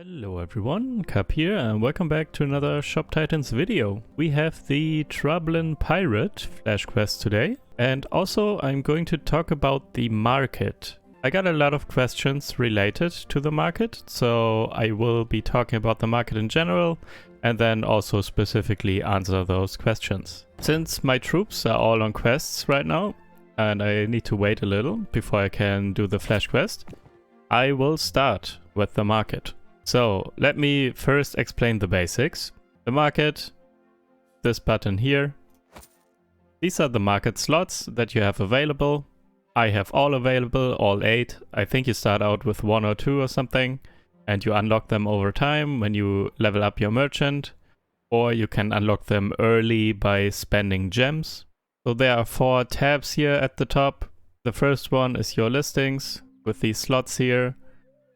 Hello everyone, Cap here and welcome back to another Shop Titans video. We have the Troublin Pirate flash quest today, and also I'm going to talk about the market. I got a lot of questions related to the market, so I will be talking about the market in general and then also specifically answer those questions. Since my troops are all on quests right now and I need to wait a little before I can do the flash quest, I will start with the market. So let me first explain the basics. The market, this button here. These are the market slots that you have available. I have all available, all 8. I think you start out with 1 or 2 or something, and you unlock them over time when you level up your merchant, or you can unlock them early by spending gems. So there are 4 tabs here at the top. The first one is your listings with these slots here.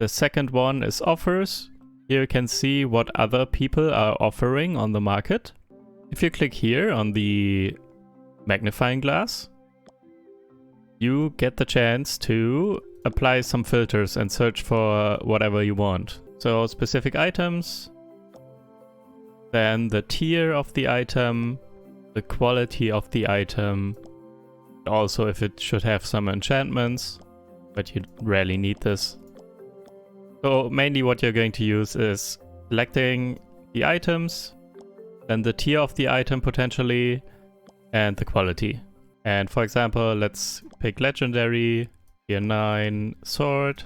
The second one is offers. Here you can see what other people are offering on the market. If you click here on the magnifying glass, you get the chance to apply some filters and search for whatever you want. So specific items, then the tier of the item, the quality of the item, also if it should have some enchantments, but you rarely need this. So mainly what you're going to use is selecting the items, then the tier of the item potentially, and the quality. And for example, let's pick legendary, tier 9 sword.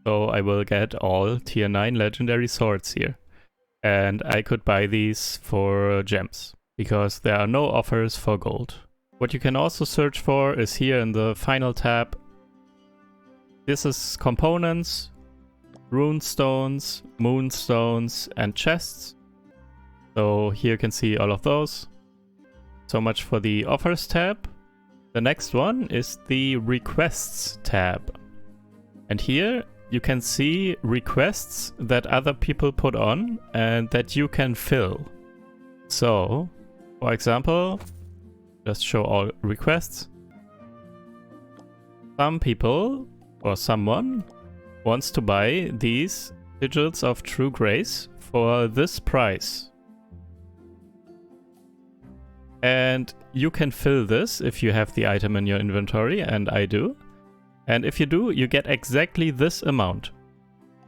So I will get all tier 9 legendary swords here. And I could buy these for gems, because there are no offers for gold. What you can also search for is here in the final tab. This is components, rune stones, moonstones, and chests. So here you can see all of those. So much for the offers tab. The next one is the requests tab. And here you can see requests that other people put on and that you can fill. So, for example, just show all requests. Some people or someone wants to buy these sigils of true grace for this price. And you can fill this if you have the item in your inventory, and I do. And if you do, you get exactly this amount.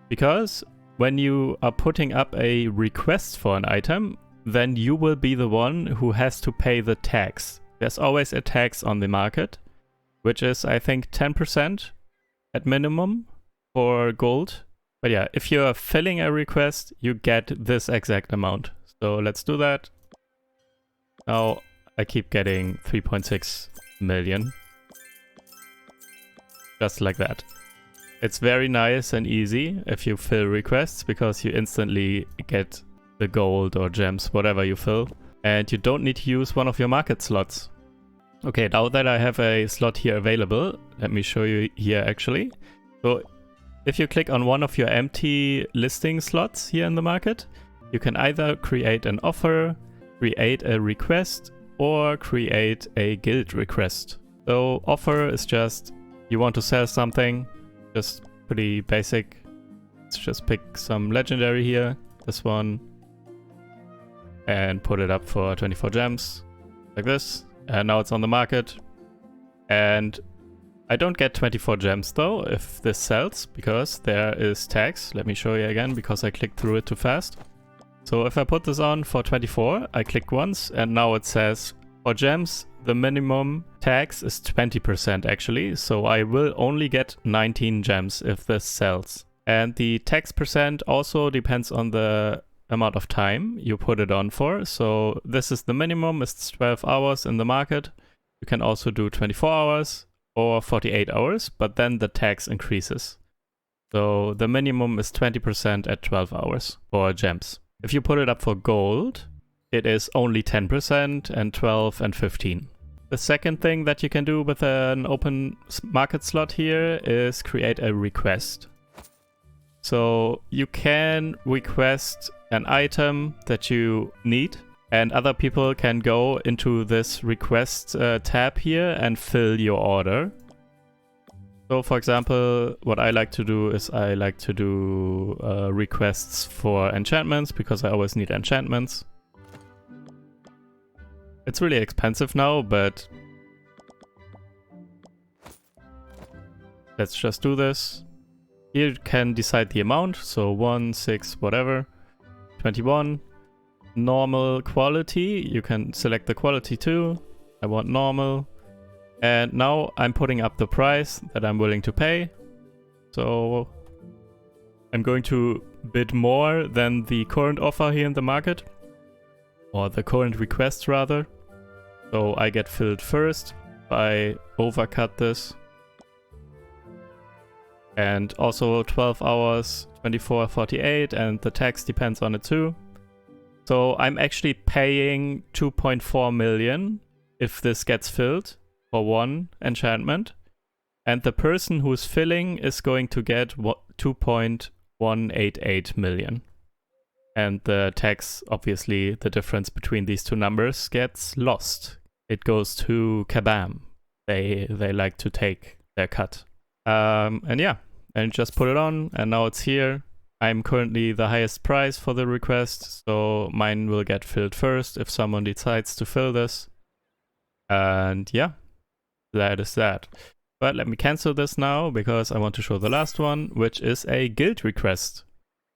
Because when you are putting up a request for an item, then you will be the one who has to pay the tax. There's always a tax on the market, which is I think 10% at minimum for gold. But yeah, if you're filling a request, you get this exact amount. So let's do that. Now I keep getting 3.6 million. Just like that. It's very nice and easy if you fill requests, because you instantly get the gold or gems, whatever you fill. And you don't need to use one of your market slots. Okay, now that I have a slot here available, let me show you here actually. So if you click on one of your empty listing slots here in the market, you can either create an offer, create a request, or create a guild request. So offer is just you want to sell something, just pretty basic. Let's just pick some legendary here, this one, and put it up for 24 gems, like this. And now it's on the market. And I don't get 24 gems though if this sells, because there is tax. Let me show you again, because I clicked through it too fast. So if I put this on for 24, I click once and now it says for gems the minimum tax is 20% actually. So I will only get 19 gems if this sells. And the tax percent also depends on the amount of time you put it on for. So this is the minimum, it's 12 hours in the market. You can also do 24 hours. Or 48 hours, but then the tax increases. So the minimum is 20% at 12 hours for gems. If you put it up for gold, it is only 10% and 12 and 15. The second thing that you can do with an open market slot here is create a request. So you can request an item that you need, and other people can go into this request tab here and fill your order. So for example, what I like to do is I like to do requests for enchantments because I always need enchantments. It's really expensive now, but let's just do this. Here you can decide the amount, so 1, 6, whatever, 21. Normal quality, you can select the quality too. I want normal. And now I'm putting up the price that I'm willing to pay. So I'm going to bid more than the current offer here in the market. Or the current request rather. So I get filled first. I overcut this. And also 12 hours, 24.48, and the tax depends on it too. So I'm actually paying 2.4 million if this gets filled for one enchantment. And the person who's filling is going to get 2.188 million. And the tax, obviously, the difference between these two numbers gets lost. It goes to Kabam. They like to take their cut. And yeah, and just put it on, and now it's here. I'm currently the highest price for the request, so mine will get filled first if someone decides to fill this. And yeah, that is that. But let me cancel this now because I want to show the last one, which is a guild request.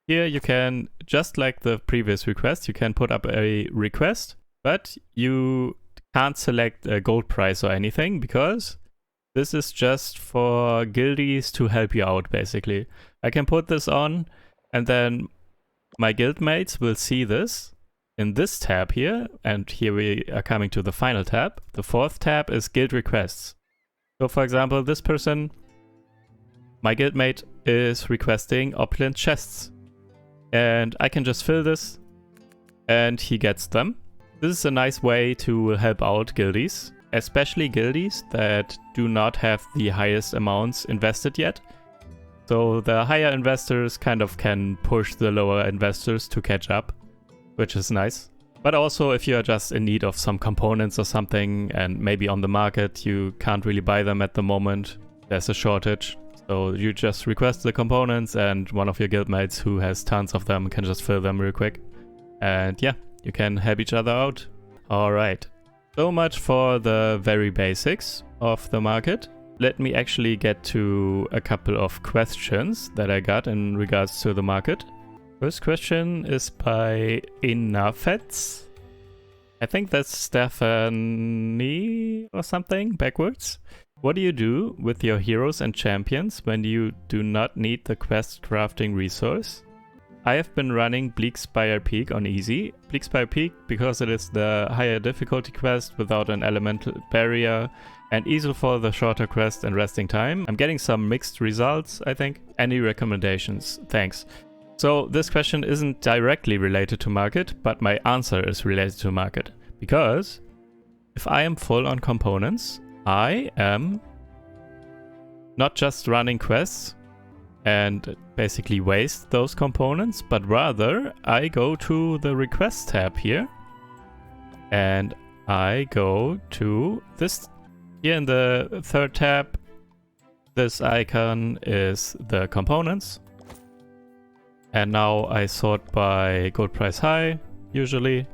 Here you can, just like the previous request, you can put up a request, but you can't select a gold price or anything because this is just for guildies to help you out, basically. I can put this on, and then my guildmates will see this in this tab here, and here we are coming to the final tab. The fourth tab is guild requests. So for example, this person, my guildmate, is requesting opulent chests. And I can just fill this, and he gets them. This is a nice way to help out guildies, especially guildies that do not have the highest amounts invested yet. So the higher investors kind of can push the lower investors to catch up, which is nice. But also if you are just in need of some components or something and maybe on the market you can't really buy them at the moment, there's a shortage. So you just request the components and one of your guildmates who has tons of them can just fill them real quick. And yeah, you can help each other out. Alright, so much for the very basics of the market. Let me actually get to a couple of questions that I got in regards to the market. First question is by Inafets. I think that's Stephanie or something, backwards. What do you do with your heroes and champions when you do not need the quest crafting resource? I have been running Bleakspire Peak on easy. Bleakspire Peak because it is the higher difficulty quest without an elemental barrier and easy for the shorter quest and resting time. I'm getting some mixed results, I think. Any recommendations? Thanks. So this question isn't directly related to market, but my answer is related to market. Because if I am full on components, I am not just running quests and basically waste those components, but rather I go to the request tab here and I go to this here in the third tab. This icon is the components, and now I sort by gold price high usually,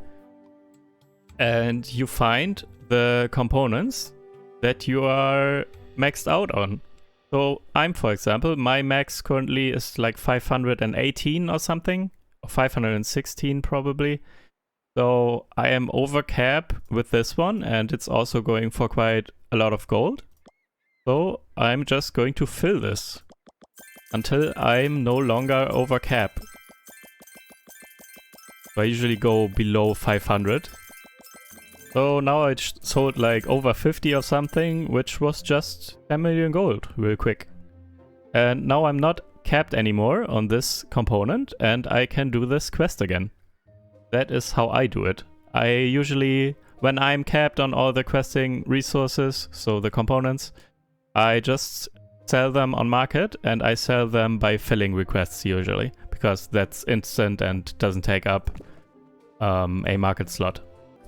and you find the components that you are maxed out on. So I'm, for example, my max currently is like 518 or something, or 516 probably. So I am over cap with this one, and it's also going for quite a lot of gold. So I'm just going to fill this until I'm no longer over cap. So I usually go below 500. So now I sold like over 50 or something, which was just 10 million gold real quick. And now I'm not capped anymore on this component and I can do this quest again. That is how I do it. I usually, when I'm capped on all the questing resources, so the components, I just sell them on market and I sell them by filling requests usually, because that's instant and doesn't take up a market slot.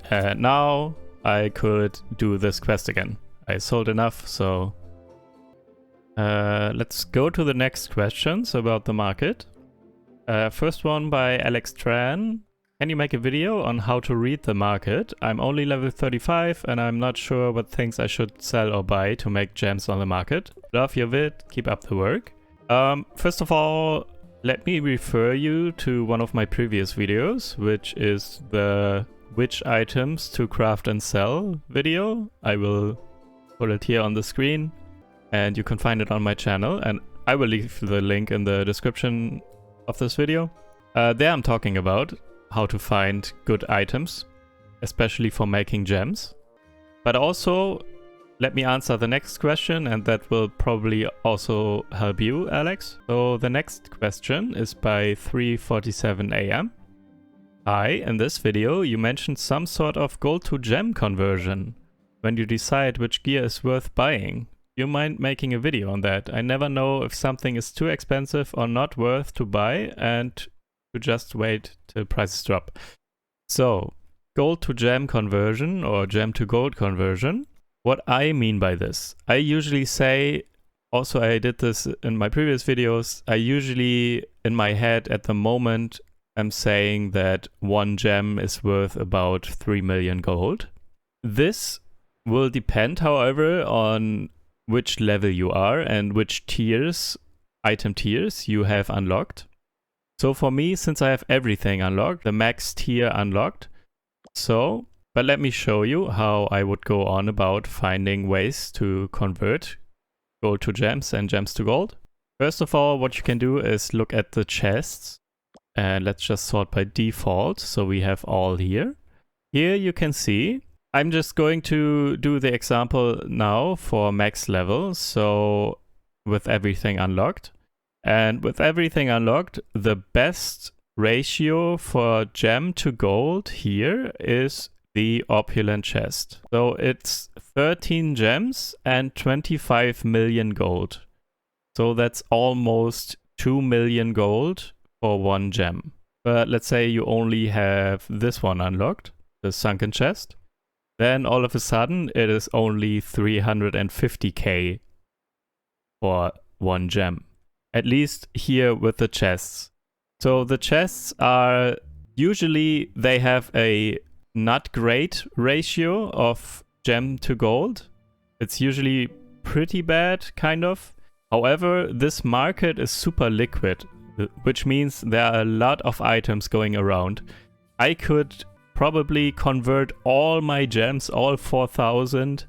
Now I could do this quest again. I sold enough, so Let's go to the next questions about the market. First one by Alex Tran. Can you make a video on how to read the market? I'm only level 35 and I'm not sure what things I should sell or buy to make gems on the market. Love your vid, keep up the work. First of all, let me refer you to one of my previous videos, which is the which items to craft and sell video. I will put it here on the screen and you can find it on my channel, and I will leave the link in the description of this video. There I'm talking about how to find good items, especially for making gems. But also, let me answer the next question, and that will probably also help you, Alex. So the next question is by 3:47 AM. Hi, in this video you mentioned some sort of gold to gem conversion when you decide which gear is worth buying. Do you mind making a video on that? I never know if something is too expensive or not worth to buy, and to just wait till prices drop. So, gold to gem conversion or gem to gold conversion. What I mean by this, I usually say, also I did this in my previous videos, I usually in my head at the moment am saying that one gem is worth about 3 million gold. This will depend, however, on which level you are and which tiers, item tiers you have unlocked. So for me, since I have everything unlocked, the max tier unlocked, but let me show you how I would go on about finding ways to convert gold to gems and gems to gold. First of all, what you can do is look at the chests, and let's just sort by default. So we have all here. Here you can see, I'm just going to do the example now for max level, so with everything unlocked. And with everything unlocked, the best ratio for gem to gold here is the Opulent chest. So it's 13 gems and 25 million gold. So that's almost 2 million gold for one gem. But let's say you only have this one unlocked, the sunken chest. Then all of a sudden it is only 350k for one gem. At least here with the chests. So the chests are usually, they have a not great ratio of gem to gold. It's usually pretty bad, kind of. However, this market is super liquid, which means there are a lot of items going around. I could probably convert all my gems, all 4,000,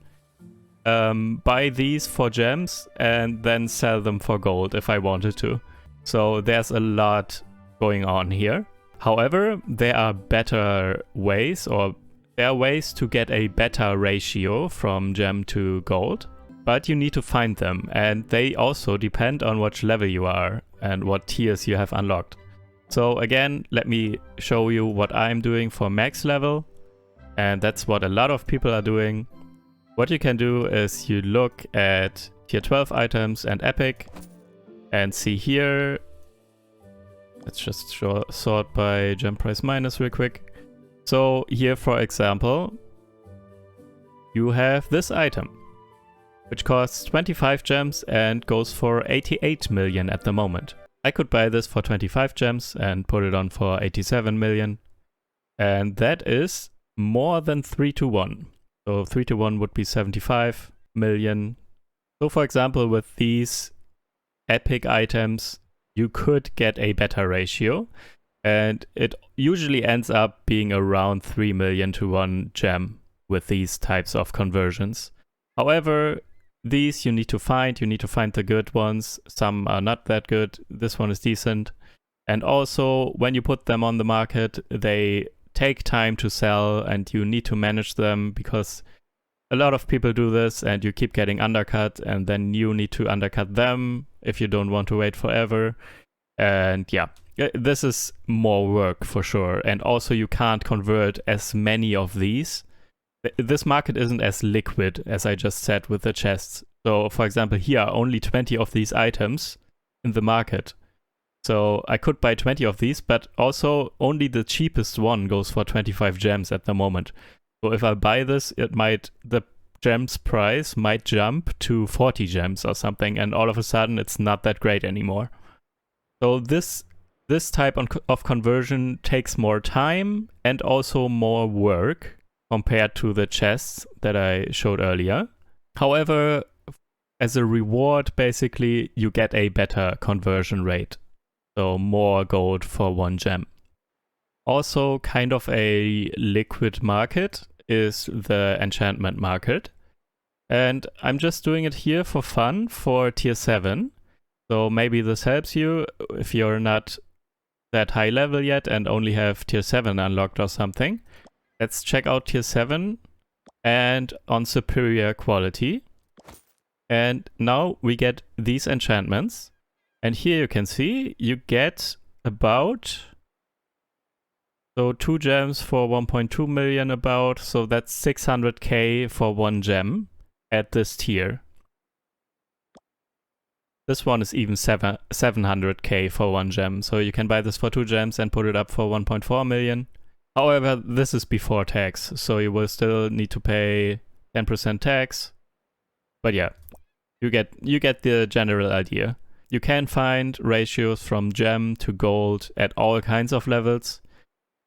buy these for gems and then sell them for gold if I wanted to. So there's a lot going on here. However, there are better ways, or there are ways to get a better ratio from gem to gold, but you need to find them, and they also depend on which level you are and what tiers you have unlocked. So again, let me show you what I'm doing for max level, and that's what a lot of people are doing. What you can do is you look at tier 12 items and epic and see here. Let's just sort by gem price minus real quick. So here, for example, you have this item, which costs 25 gems and goes for 88 million at the moment. I could buy this for 25 gems and put it on for 87 million. And that is more than 3 to 1. So 3 to 1 would be 75 million. So for example, with these epic items, you could get a better ratio. And it usually ends up being around 3 million to 1 gem with these types of conversions. However, these you need to find the good ones. Some are not that good. This one is decent. And also, when you put them on the market, they take time to sell and you need to manage them, because a lot of people do this and you keep getting undercut, and then you need to undercut them if you don't want to wait forever. And yeah, this is more work for sure. And also you can't convert as many of these. This market isn't as liquid as I just said with the chests. So for example, here are only 20 of these items in the market. So I could buy 20 of these, but also only the cheapest one goes for 25 gems at the moment. So if I buy this, the gems price might jump to 40 gems or something, and all of a sudden it's not that great anymore. So this type of conversion takes more time and also more work compared to the chests that I showed earlier. However, as a reward, basically, you get a better conversion rate. So more gold for 1 gem. Also, kind of a liquid market is the enchantment market. And I'm just doing it here for fun for tier 7. So maybe this helps you if you're not that high level yet and only have tier 7 unlocked or something. Let's check out tier 7 and on superior quality. And now we get these enchantments. And here you can see you get about 2 gems for 1.2 million about. So that's 600k for 1 gem at this tier. This one is even 700k for 1 gem. So you can buy this for 2 gems and put it up for 1.4 million. However, this is before tax. So you will still need to pay 10% tax. But yeah, you get the general idea. You can find ratios from gem to gold at all kinds of levels.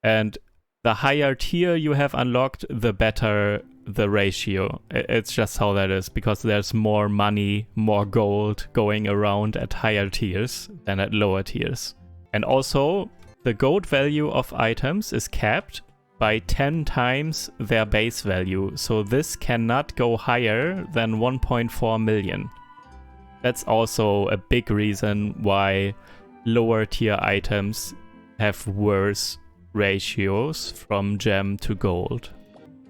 And the higher tier you have unlocked, the better the ratio. It's just how that is, because there's more money, more gold going around at higher tiers than at lower tiers. And also, the gold value of items is capped by 10 times their base value, so this cannot go higher than 1.4 million. That's also a big reason why lower tier items have worse ratios from gem to gold.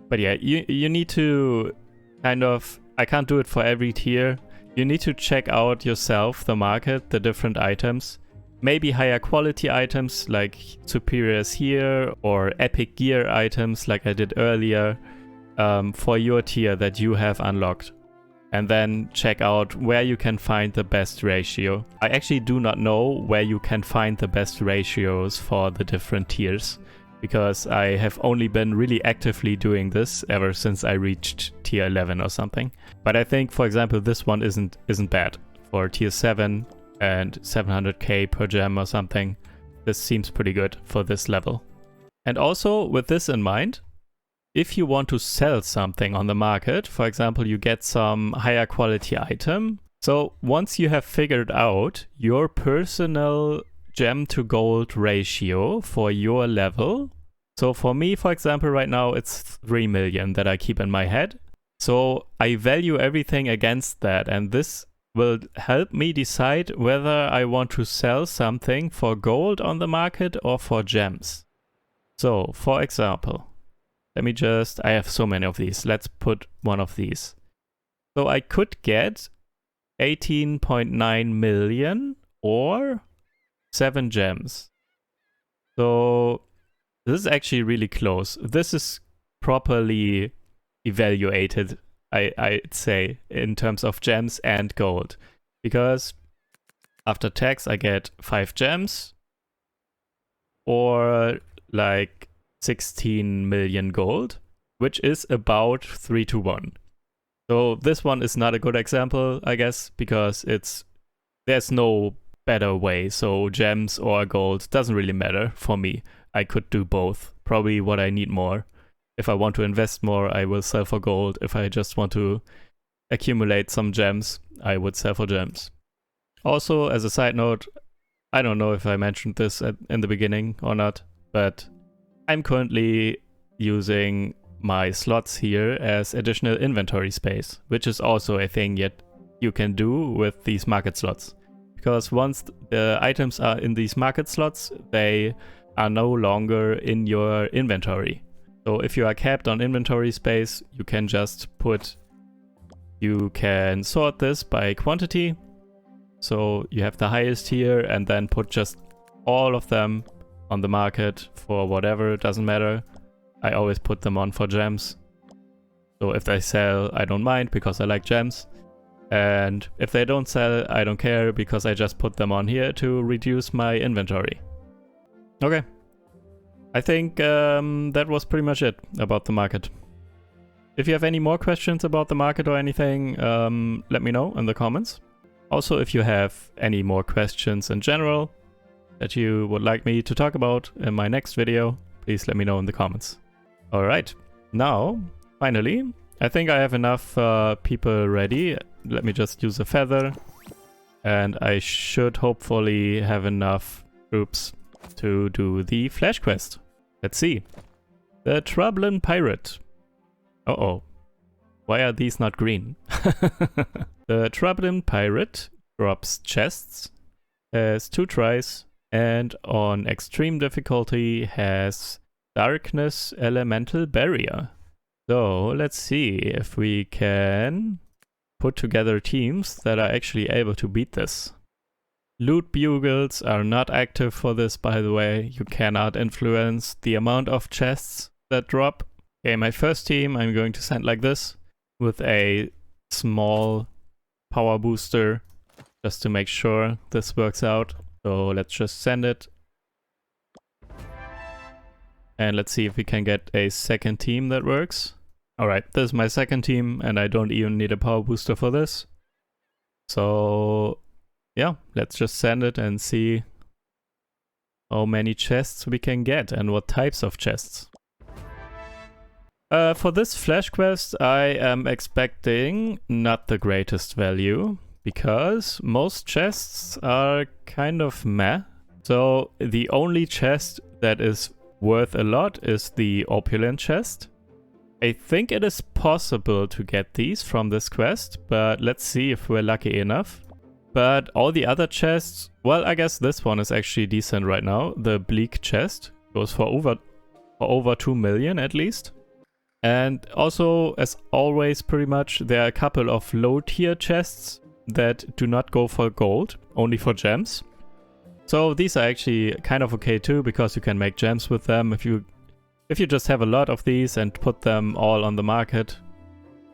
But yeah, you need to kind of, I can't do it for every tier. You need to check out yourself the market, the different items. Maybe higher quality items like superiors here, or epic gear items like I did earlier, for your tier that you have unlocked. And then check out where you can find the best ratio. I actually do not know where you can find the best ratios for the different tiers, because I have only been really actively doing this ever since I reached tier 11 or something. But I think, for example, this one isn't bad. For tier 7 and 700k per gem or something, this seems pretty good for this level. And also, with this in mind, if you want to sell something on the market, for example, you get some higher quality item. So once you have figured out your personal gem to gold ratio for your level. So for me, for example, right now it's 3 million that I keep in my head. So I value everything against that, and this will help me decide whether I want to sell something for gold on the market or for gems. So for example, I have so many of these. Let's put one of these. So I could get 18.9 million or 7 gems. So this is actually really close. This is properly evaluated, I'd say, in terms of gems and gold. Because after tax I get 5 gems or like 16 million gold, which is about 3-to-1. So this one is not a good example, I guess, because there's no better way. So gems or gold doesn't really matter for me. I could do both. Probably what I need more. If I want to invest more, I will sell for gold. If I just want to accumulate some gems, I would sell for gems. Also, as a side note, I don't know if I mentioned this in the beginning or not, but I'm currently using my slots here as additional inventory space, which is also a thing yet you can do with these market slots. Because once the items are in these market slots, they are no longer in your inventory. So if you are capped on inventory space, you can sort this by quantity. So you have the highest here and then put just all of them on the market for whatever, it doesn't matter. I always put them on for gems. So if they sell, I don't mind because I like gems. And if they don't sell, I don't care because I just put them on here to reduce my inventory. Okay. I think that was pretty much it about the market. If you have any more questions about the market or anything, let me know in the comments. Also, if you have any more questions in general that you would like me to talk about in my next video, please let me know in the comments. Alright, now, finally, I think I have enough people ready. Let me just use a feather. And I should hopefully have enough troops to do the flash quest. Let's see. The Troublin Pirate. Uh-oh. Why are these not green? The Troublin Pirate drops chests, has 2 tries, and on extreme difficulty has Darkness Elemental Barrier. So let's see if we can put together teams that are actually able to beat this. Loot bugles are not active for this, by the way. You cannot influence the amount of chests that drop. Okay, my first team I'm going to send like this, with a small power booster, just to make sure this works out. So let's just send it. And let's see if we can get a second team that works. Alright, this is my second team, and I don't even need a power booster for this. So yeah, let's just send it and see how many chests we can get and what types of chests. For this flash quest, I am expecting not the greatest value, because most chests are kind of meh. So the only chest that is worth a lot is the Opulent chest. I think it is possible to get these from this quest, but let's see if we're lucky enough. But all the other chests, well, I guess this one is actually decent right now. The Bleak chest goes for over 2 million at least. And also, as always, pretty much, there are a couple of low tier chests that do not go for gold, only for gems. So these are actually kind of okay too, because you can make gems with them if you just have a lot of these and put them all on the market,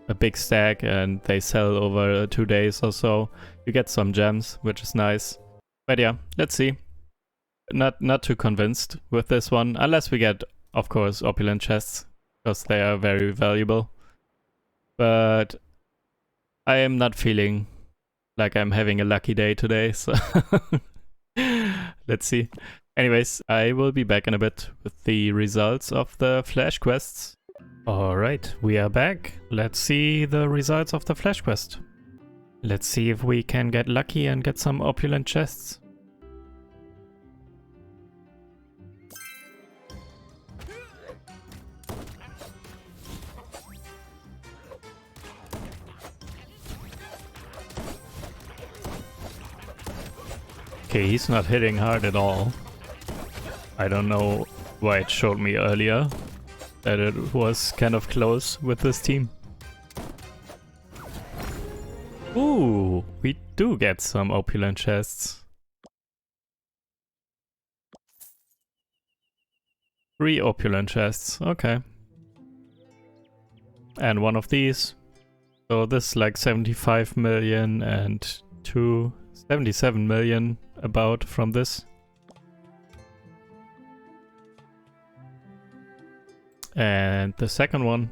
a big stack, and they sell over 2 days or so. You get some gems, which is nice. But yeah, let's see. Not too convinced with this one, unless we get, of course, Opulent chests, because they are very valuable. But I am not feeling like I'm having a lucky day today, so let's see. Anyways, I will be back in a bit with the results of the flash quests. Alright, we are back. Let's see the results of the flash quest. Let's see if we can get lucky and get some Opulent chests. Okay, he's not hitting hard at all. I don't know why it showed me earlier that it was kind of close with this team. Ooh, we do get some Opulent chests. 3 Opulent chests, okay. And one of these. So this is like 75 million and 77 million about from this. And the second one.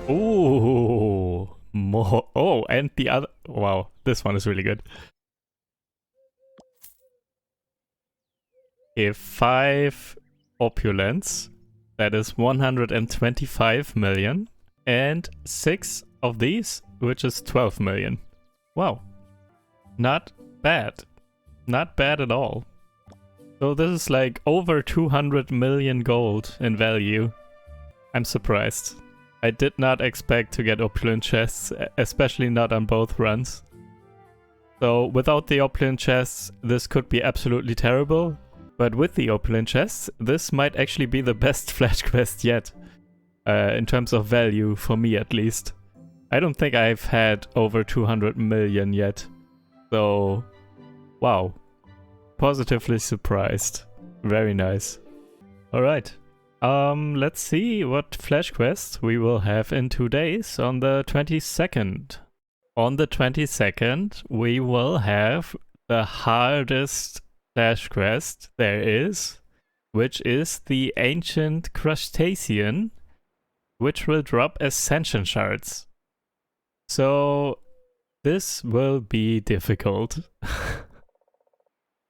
Ooh, more. Oh, and the other. Wow, this one is really good. If 5 opulents, that is 125 million, and 6 of these, which is 12 million. Wow, not bad. Not bad at all. So this is like over 200 million gold in value. I'm surprised. I did not expect to get opulent chests, especially not on both runs. So without the opulent chests, this could be absolutely terrible. But with the opulent chests, this might actually be the best flash quest yet. In terms of value, for me at least. I don't think I've had over 200 million yet. So, wow. Positively surprised. Very nice. Alright. Let's see what flash quest we will have in 2 days on the 22nd. On the 22nd, we will have the hardest flash quest there is, which is the Ancient Crustacean, which will drop Ascension Shards. So this will be difficult.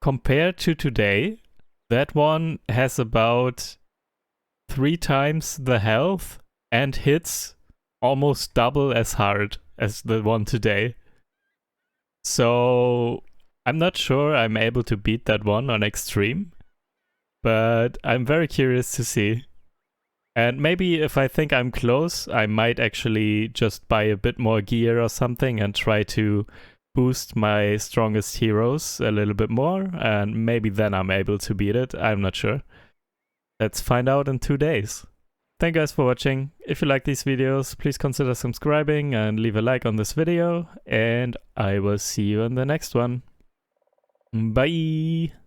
Compared to today, that one has about 3 times the health and hits almost double as hard as the one today. So I'm not sure I'm able to beat that one on extreme, but I'm very curious to see. And maybe if I think I'm close, I might actually just buy a bit more gear or something and try to boost my strongest heroes a little bit more, and maybe then I'm able to beat it. I'm not sure. Let's find out in 2 days. Thank you guys for watching. If you like these videos, please consider subscribing and leave a like on this video, and I will see you in the next one. Bye!